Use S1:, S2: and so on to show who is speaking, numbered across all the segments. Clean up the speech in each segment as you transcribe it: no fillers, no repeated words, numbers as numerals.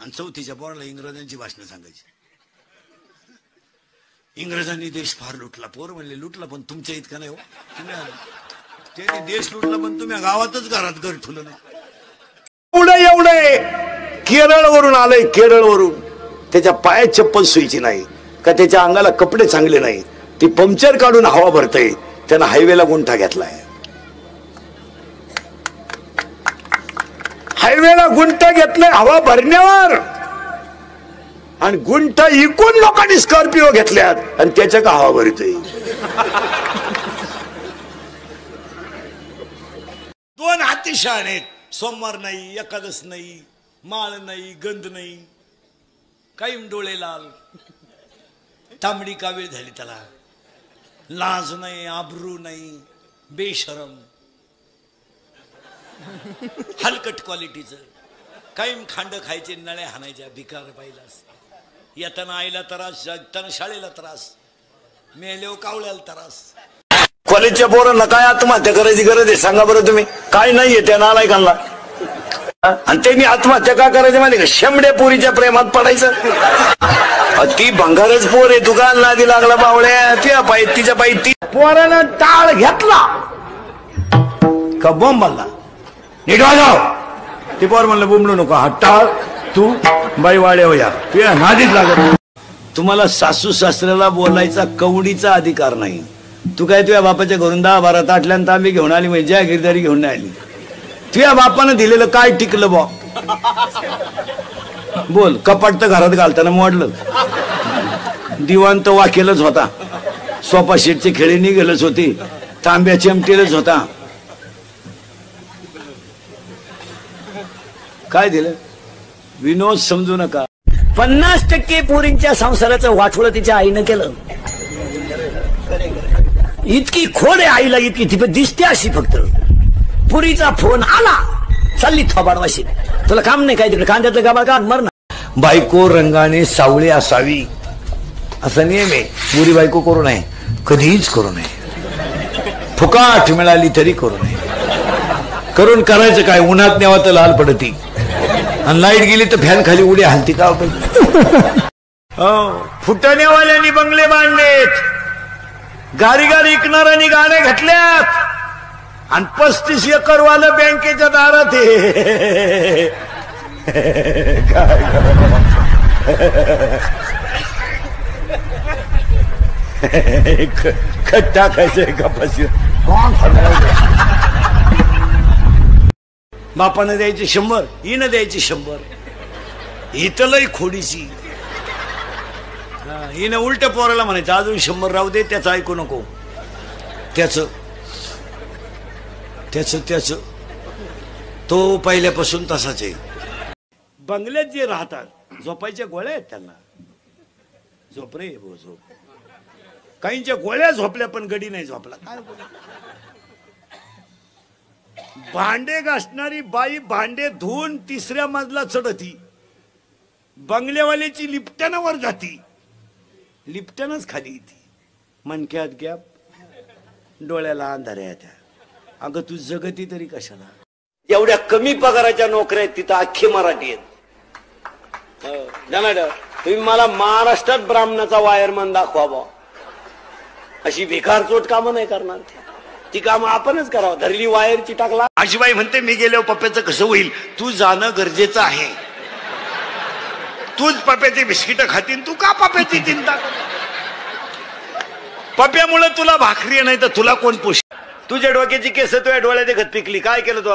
S1: आणि चौथीच्या पोराला इंग्रजांची भाषणं सांगायची. इंग्रजांनी देश फार लुटला. पोर म्हणले लुटला पण तुमच्या इतका नाही हो. त्यांनी देश लुटला पण तुम्ही गावातच घरात घर ठेवलं नाही. एवढे केरळवरून आलंय. केरळवरून त्याच्या पायात चप्पल सुईची नाही का त्याच्या अंगाला कपडे चांगले नाही. ती पंक्चर काढून हवा भरतय. त्यानं हायवेला गुंठा घेतलाय. हायवेला गुंठा घेतलाय हवा भरण्यावर. आणि गुंठा इकून लोकांनी स्कॉर्पिओ घेतल्यात आणि त्याच्या का हवा भरतोय. दोन अतिशहाणे आहेत. सोमवार नाही, एकादश नाही, माळ नाही, गंध नाही, काही डोळे लाल, तांबडी कावीळ झाली त्याला. लाज नाही, आबरू नाही, बेशरम, हलकट क्वालिटीचं. काही खांड खायचे, नळ्या हाणायच्या, भिकार पाहिलास. येताना आईला त्रास, जगताना शाळेला त्रास, मेलेव कावळ्याला त्रास. कॉलेजच्या पोरांना काय आत्महत्या करायची गरज आहे सांगा बरं तुम्ही. काय नाहीये त्या नालायकांना. आणि त्यांनी आत्महत्या का करायची माहिती का? शेंबड्या पोरीच्या प्रेमात पडायचं. ती भंगारच पोर आहे. दुकान नादी लागला बावळ्या. त्या पायी तिच्या पायी ती पोरानं टाळ घेतला का बॉम्ब मारला. नीट वाजव. ते पोर म्हणलं बुमलू नको. हा टाळ तू बाई वाड्या होया तुझ्या नादीच लागत. तुम्हाला सासू सासऱ्याला बोलायचा कवडीचा अधिकार नाही. तू काय तुझ्या बापाच्या घरून 10-12 ताटल्या तांबे घेऊन आली म्हणजे जागीरदारी घेऊन नाही आली. तुझ्या बापानं दिलेलं काय टिकलं बॉ बोल. कपाट तर घरात घालताना मोडलं. दिवाण तर वाकेलच होता. सोफा सेटचे खेळे निघेलच होते. तांब्या चिमटेलच होता. काय दिलं विनोद समजू नका. 50% पोरींच्या संसाराचं वाटोळं तिच्या आईनं केलं. इतकी खोड आहे आईला. इतकी ती दिसते अशी फक्त. पुरीचा फोन आला चालली थोबाडवाशी. तुला काम नाही काय तिकडे कांद्यातलं गाबा का मर ना. बायको रंगाने सावळी असावी असा नियम आहे. पुरी बायको करू नये, कधीच करू नये. फुकाट मिळाली तरी करू नये. करून करायचं काय? उन्हात नेवा तर लाल पडती आणि लाईट गेली तर फॅन खाली उडी हालती का? फुटण्यावाल्यांनी बंगले बांधलेत. गाडी गाडी इकणाऱ्यांनी गाड्या घातल्यात. आणि 35 एकर वालं बँकेच्या दारात आहे. खत टाकायचंय कपाशी. बापानं द्यायची 100, हिनं द्यायची 100. इथलही खोडीची. हिनं उलट पोराला म्हणायचं अजून 100 राहू दे. त्याचं ऐकू नको. त्याच तो पहिल्यापासून तसाच आहे. बंगल्यात जे राहतात झोपायच्या गोळ्या आहेत त्यांना. झोप रे भो झोप. काहींच्या गोळ्या झोपल्या पण गडी नाही झोपला. काय भांडे घासणारी बाई भांडे धुवून 3ऱ्या मजला चढती. बंगल्यावाल्याची लिफ्टनं वर जाती. लिफ्टनच खाली येते. मनक्यात गॅप, डोळ्याला अंधाऱ्या येत्या. अगं तू जगती तरी कशाला? एवढ्या कमी पगाराच्या नोकऱ्या आहेत तिथं अख्खे मराठी आहेत. तुम्ही मला महाराष्ट्रात ब्राह्मणाचा वायरमन दाखवा बा. अशी बेकार चोट कामं नाही करणार. ती कामं आपणच करावं. धरली वायरची टाकला. आजीबाई म्हणते मी गेल्यावर पप्प्याचं कसं होईल? तू जाणं गरजेचं आहे. तूच पप्प्याची बिस्किट खातीन. तू का पप्प्याची चिंता? पप्प्यामुळे तुला भाकरी नाही तर तुला कोण पोष? तुझ्या डोक्याची केस तुझ्या डोळ्यात देखत पिकली. काय केलं तू?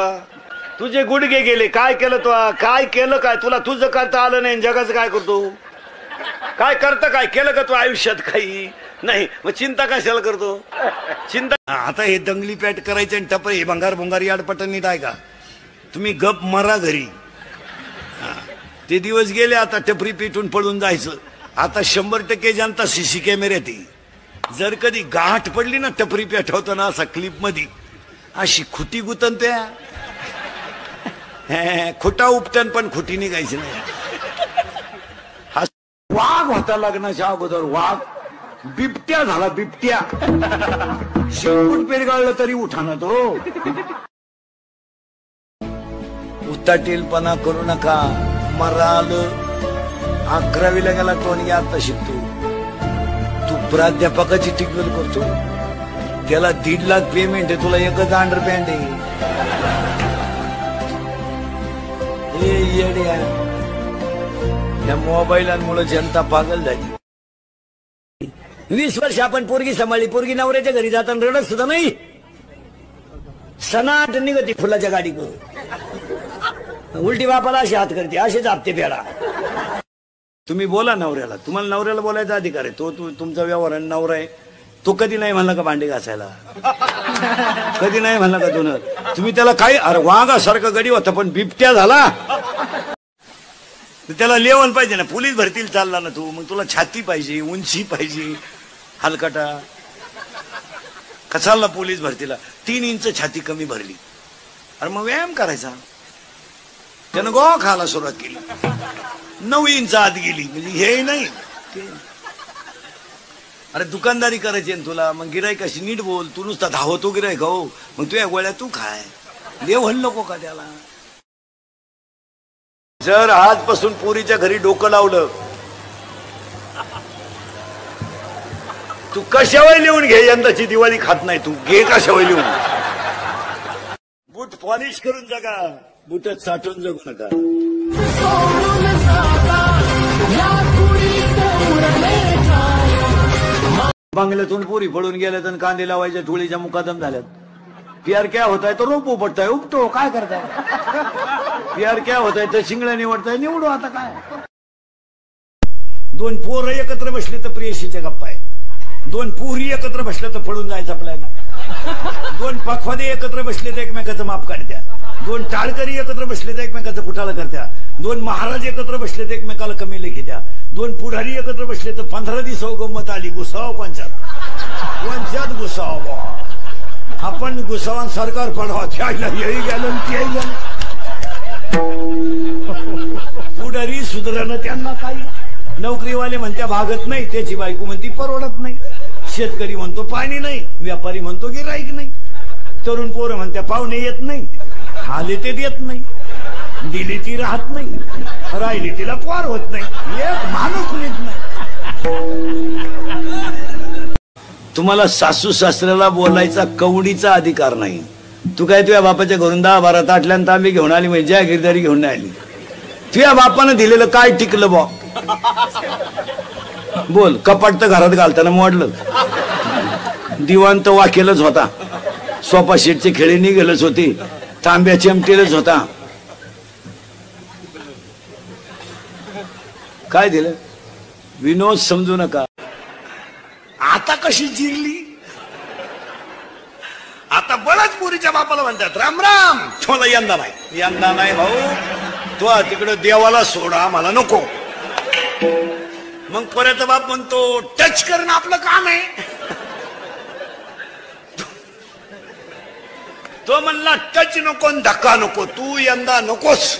S1: तुझे गुडघे गेले. काय केलं तू? काय केलं काय? तुला तुझं करता आलं नाही. जगाचं काय करतो? काय करतं? काय केलं का तू आयुष्यात? काही नाही. मग चिंता कशाला करतो? चिंता आता हे दंगली पॅट करायचे आणि टप हे भंगार भोंगार याडपटन नीट आहे का? तुम्ही गप मरा घरी. ते दिवस गेले. आता टपरी पेटून पडून जायचं. आता 100% जनता सीसी कॅमेऱ्यात येईल. जर कधी गाठ पडली ना टपरी पेटवताना असा क्लिप मध्ये अशी खुटी गुतन त्या खुटा उपटन पण खुटी निघायची नाही. हा वाघ होता लग्नाच्या अगोदर. वाघ बिबट्या झाला. बिबट्या शेपूट पेरगाळलं तरी उठाना तो. उताटीलपणा करू नका. मराल 11वीला गेला कोणी आता शिकतो तू प्राध्यापकाची टिकल करतो त्याला 1.5 लाख पेमेंट आहे तुला एकच अंडरपॅन्ट आहे येड्या त्या मोबाईलांमुळे जनता पागल झाली 20 वर्ष आपण पोरगी सांभाळली पोरगी नवऱ्याच्या घरी जाताना रडत सुद्धा नाही सनाट निघती फुलाच्या गाडी करून उलटी बापाला अशी हात करते असेच आपते पेडा तुम्ही बोला नवऱ्याला तुम्हाला नवऱ्याला बोलायचा अधिकार आहे तो तुमचा व्यवहार नवरा आहे तो कधी नाही म्हणला का भांडे घासायला कधी नाही म्हणला का तुम्ही त्याला काय अरे वाघासारखा गडी होता पण बिबट्या झाला त्याला लेवल पाहिजे ना पोलीस भरतील चालला ना तू मग तुला छाती पाहिजे उंची पाहिजे हलकटा कसाला पोलीस भरतीला 3 इंच छाती कमी भरली अरे मग व्यायाम करायचा त्यानं गो खायला सुरुवात केली 9 इंच आत गेली म्हणजे हे नाही अरे दुकानदारी करायची ना तुला मग गिराईकाशी नीट बोल तू नुसता धावतो गिराईक हो मग तुझ्या गोळ्या तू खाय लेवल नको का त्याला जर आजपासून पोरीच्या घरी डोकं लावलं तू कशावर लिहून घे यंदाची दिवाळी खात नाही तू घे कशावर लिहून बूट पॉलिश करून जगा बुटच साठवून जगू नका बंगल्यातून पोरी पळून गेल्यात आणि कांदे लावायच्या धुळीच्या मुकादम झाल्यात प्यार क्या होता है तो रोप उपटताय उपटो काय करताय प्यार क्या होता है तर शिंगड्या निवडताय निवडू आता काय 2 पोरं एकत्र बसले तर प्रियशीच्या गप्पा आहे 2 पोरी एकत्र बसल्या तर पळून जायचा प्लॅन 2 पखवादे एकत्र बसले तर एकमेकाचं माप काढत्या 2 टाळकरी एकत्र बसले तर एकमेकाचं कुठाला करत्या 2 महाराज एकत्र बसले तर एकमेकाला कमी लेखित्या 2 पुढारी एकत्र बसले तर 15 दिवस गंमत आली गुसाव कोणच्यात गुसाव आपण गुसावान सरकार पडावा त्याला येई गेलं ते गेलं पुढारी सुधारणं त्यांना काही नोकरीवाले म्हणत्या भागत नाही त्याची बायको म्हणती परवडत नाही शेतकरी म्हणतो पाणी नाही व्यापारी म्हणतो गिराईक नाही तरुण पोरं म्हणत्या पाहुणे येत नाही आले ते देत नाही दिली ती राहत नाही राहिली तिला पोर होत नाही एक माणूस येत नाही तुम्हाला सासू सासऱ्याला बोलायचा कवडीचा अधिकार नाही तू काय तुझ्या बापाच्या घरून 10-12 ताटल्यान तांबी घेऊन आली म्हणजे जागीरदारी घेऊन नाही आली तुझ्या बापानं दिलेलं काय टिकलं बा बोल कपाट तर घरात घालताना मोडलं दिवाण तर वाकेलच होता सोफा सेटचे खेळे निघेलच होते तांब्या चिमटेलच होता काय दिलं विनोद समजू नका आता कशी जिरली आता बळच पुरीच्या बापाला म्हणतात राम राम छोला यंदा नाही भाऊ तो तिकडे देवाला सोडा मला नको मग परत बाप म्हणतो टच करणं आपलं काम आहे तो म्हणला टच नको धक्का नको तू यंदा नकोस